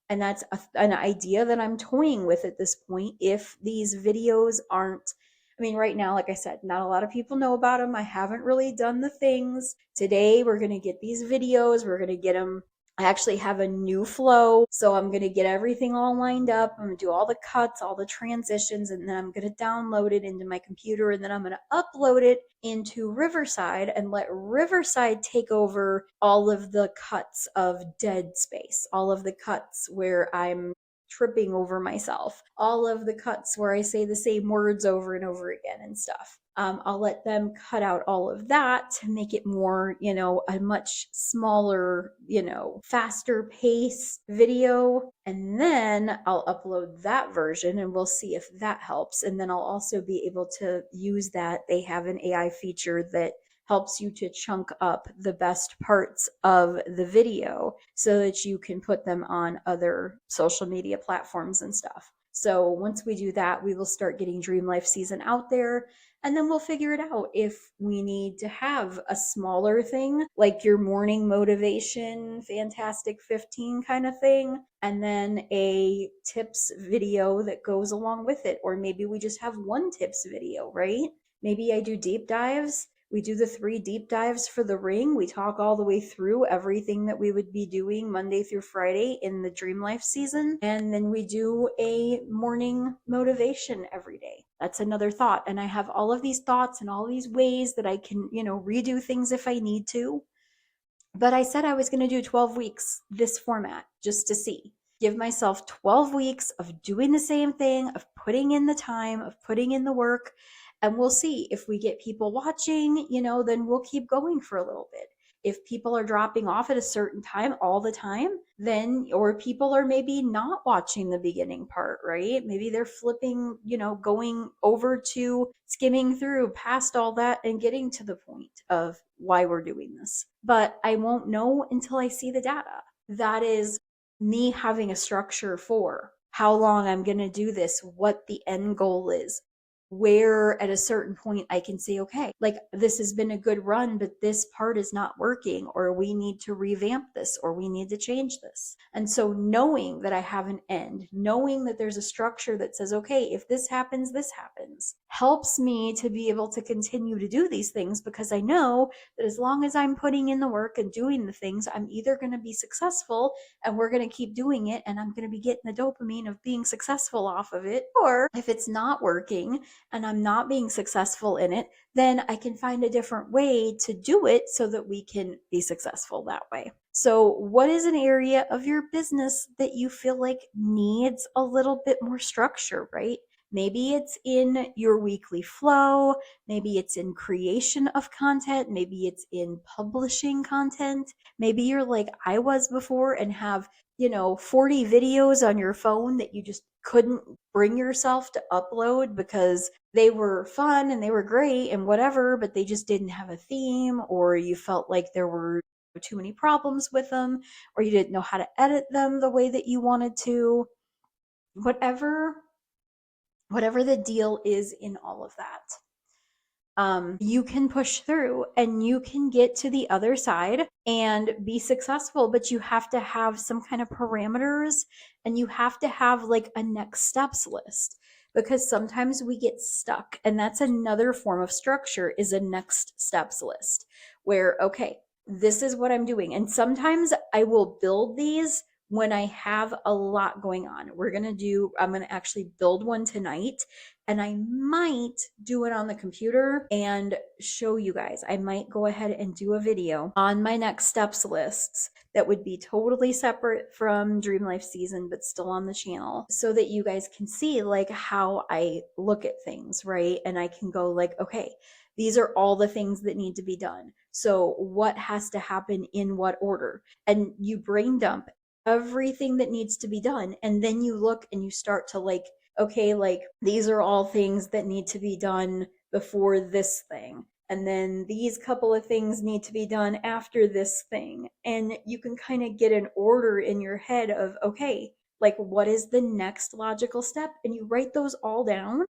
And that's an idea that I'm toying with at this point. If these videos aren't, I mean, right now, like I said, not a lot of people know about them. I haven't really done the things. Today, we're going to get these videos. We're going to get them. I actually have a new flow. So I'm going to get everything all lined up. I'm going to do all the cuts, all the transitions, and then I'm going to download it into my computer. And then I'm going to upload it into Riverside and let Riverside take over all of the cuts of dead space, all of the cuts where I'm tripping over myself, all of the cuts where I say the same words over and over again and stuff. I'll let them cut out all of that to make it more, a much smaller, faster pace video. And then I'll upload that version and we'll see if that helps. And then I'll also be able to use that. They have an AI feature that helps you to chunk up the best parts of the video so that you can put them on other social media platforms and stuff. So once we do that, we will start getting Dream Life season out there. And then we'll figure it out if we need to have a smaller thing, like your morning motivation, Fantastic 15 kind of thing, and then a tips video that goes along with it. Or maybe we just have one tips video, right? Maybe I do deep dives. We do the 3 deep dives for the ring. We talk all the way through everything that we would be doing Monday through Friday in the Dream Life season. And then we do a morning motivation every day. That's another thought. And I have all of these thoughts and all these ways that I can, redo things if I need to. But I said I was going to do 12 weeks, this format, just to see. Give myself 12 weeks of doing the same thing, of putting in the time, of putting in the work, and we'll see if we get people watching, then we'll keep going for a little bit. If people are dropping off at a certain time all the time, then, or people are maybe not watching the beginning part, right? Maybe they're flipping, going over to skimming through past all that and getting to the point of why we're doing this. But I won't know until I see the data. That is me having a structure for how long I'm going to do this, what the end goal is, where at a certain point I can say, okay, like this has been a good run, but this part is not working, or we need to revamp this, or we need to change this. And so knowing that I have an end, knowing that there's a structure that says, okay, if this happens, helps me to be able to continue to do these things, because I know that as long as I'm putting in the work and doing the things, I'm either going to be successful and we're going to keep doing it and I'm going to be getting the dopamine of being successful off of it. Or if it's not working and I'm not being successful in it, then I can find a different way to do it so that we can be successful that way. So, what is an area of your business that you feel like needs a little bit more structure, right? Maybe it's in your weekly flow. Maybe it's in creation of content. Maybe it's in publishing content. Maybe you're like I was before and have, 40 videos on your phone that you just couldn't bring yourself to upload because they were fun and they were great and whatever, but they just didn't have a theme, or you felt like there were too many problems with them, or you didn't know how to edit them the way that you wanted to. Whatever the deal is in all of that, you can push through and you can get to the other side and be successful, but you have to have some kind of parameters and you have to have like a next steps list, because sometimes we get stuck, and that's another form of structure, is a next steps list where, okay, this is what I'm doing. And sometimes I will build these when I have a lot going on. I'm going to actually build one tonight, and I might do it on the computer and show you guys. I might go ahead and do a video on my next steps lists that would be totally separate from Dream Life Season, but still on the channel, so that you guys can see like how I look at things, right? And I can go like, okay, these are all the things that need to be done. So what has to happen in what order? And you brain dump everything that needs to be done. And then you look and you start to like, okay, like these are all things that need to be done before this thing. And then these couple of things need to be done after this thing. And you can kind of get an order in your head of, okay, like what is the next logical step? And you write those all down.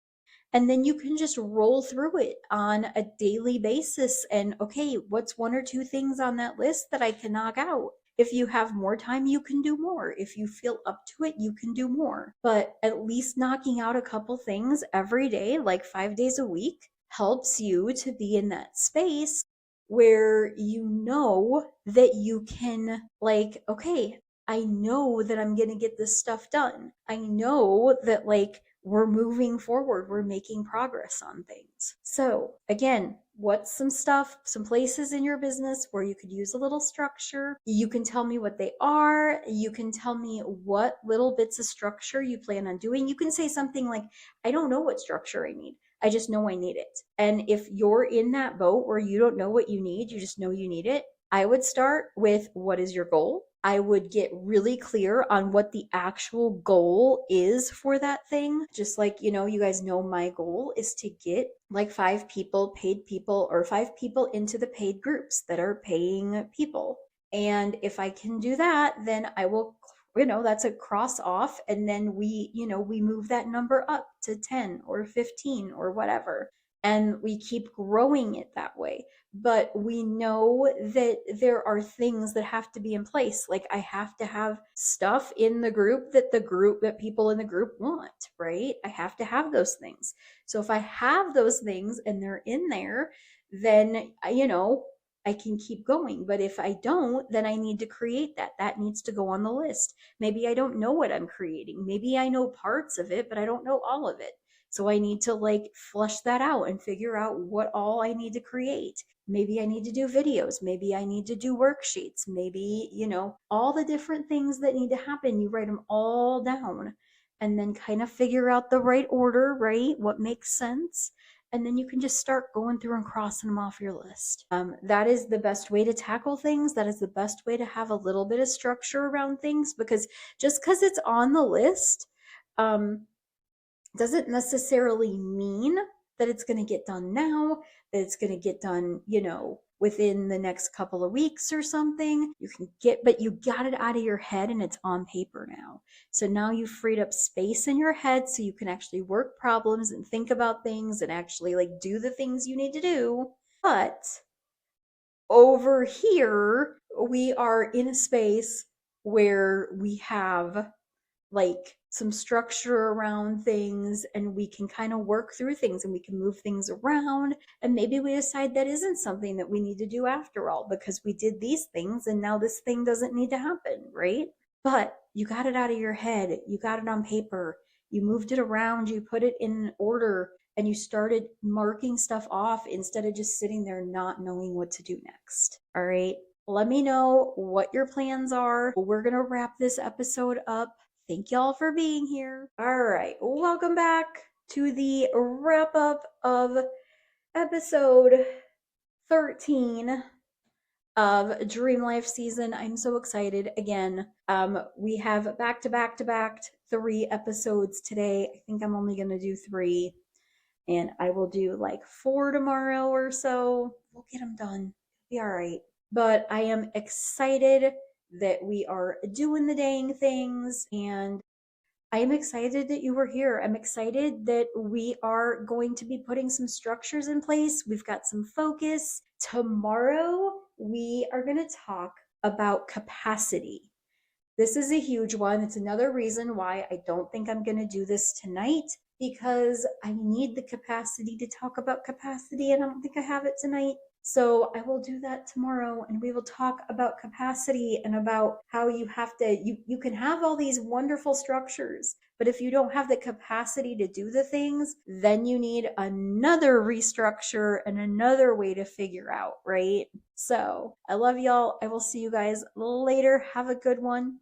And then you can just roll through it on a daily basis. And okay, what's one or two things on that list that I can knock out? If you have more time, you can do more. If you feel up to it, you can do more. But at least knocking out a couple things every day, like 5 days a week, helps you to be in that space where you know that you can, like, okay, I know that I'm going to get this stuff done. I know that, like, we're moving forward, we're making progress on things. So, again, what's some places in your business where you could use a little structure? You can tell me what they are. You can tell me what little bits of structure you plan on doing. You can say something like, I don't know what structure I need. I just know I need it. And if you're in that boat where you don't know what you need, you just know you need it, I would start with, what is your goal? I would get really clear on what the actual goal is for that thing. Just like, you guys know my goal is to get like 5 paid people, or 5 people into the paid groups that are paying people. And if I can do that, then I will, that's a cross off. And then we move that number up to 10 or 15 or whatever. And we keep growing it that way. But we know that there are things that have to be in place. Like I have to have stuff in the group that people in the group want, right? I have to have those things. So if I have those things and they're in there, then I can keep going. But if I don't, then I need to create that. That needs to go on the list. Maybe I don't know what I'm creating. Maybe I know parts of it, but I don't know all of it. So I need to like flush that out and figure out what all I need to create. Maybe I need to do videos. Maybe I need to do worksheets. Maybe, all the different things that need to happen, you write them all down and then kind of figure out the right order, right? What makes sense. And then you can just start going through and crossing them off your list. That is the best way to tackle things. That is the best way to have a little bit of structure around things, because just because it's on the list, doesn't necessarily mean that it's going to get done now, that it's going to get done, within the next couple of weeks or something. You can get, but you got it out of your head and it's on paper now. So now you've freed up space in your head so you can actually work problems and think about things and actually like do the things you need to do. But over here, we are in a space where we have like some structure around things and we can kind of work through things and we can move things around, and maybe we decide that isn't something that we need to do after all because we did these things and now this thing doesn't need to happen, right? But you got it out of your head, you got it on paper, you moved it around, you put it in order, and you started marking stuff off instead of just sitting there not knowing what to do next. All right, let me know what your plans are. We're gonna wrap this episode up. Thank y'all for being here. All right, welcome back to the wrap up of episode 13 of Dream Life season. I'm so excited. Again, we have back to back to back 3 episodes today. I think I'm only gonna do 3, and I will do like 4 tomorrow or so. We'll get them done. It'll be all right. But I am excited that we are doing the dang things, and I am excited that you were here. I'm excited that we are going to be putting some structures in place. We've got some focus. Tomorrow, we are going to talk about capacity. This is a huge one. It's another reason why I don't think I'm going to do this tonight, because I need the capacity to talk about capacity and I don't think I have it tonight. So I will do that tomorrow, and we will talk about capacity and about how you have to, you can have all these wonderful structures, but if you don't have the capacity to do the things, then you need another restructure and another way to figure out, right? So I love y'all. I will see you guys later. Have a good one.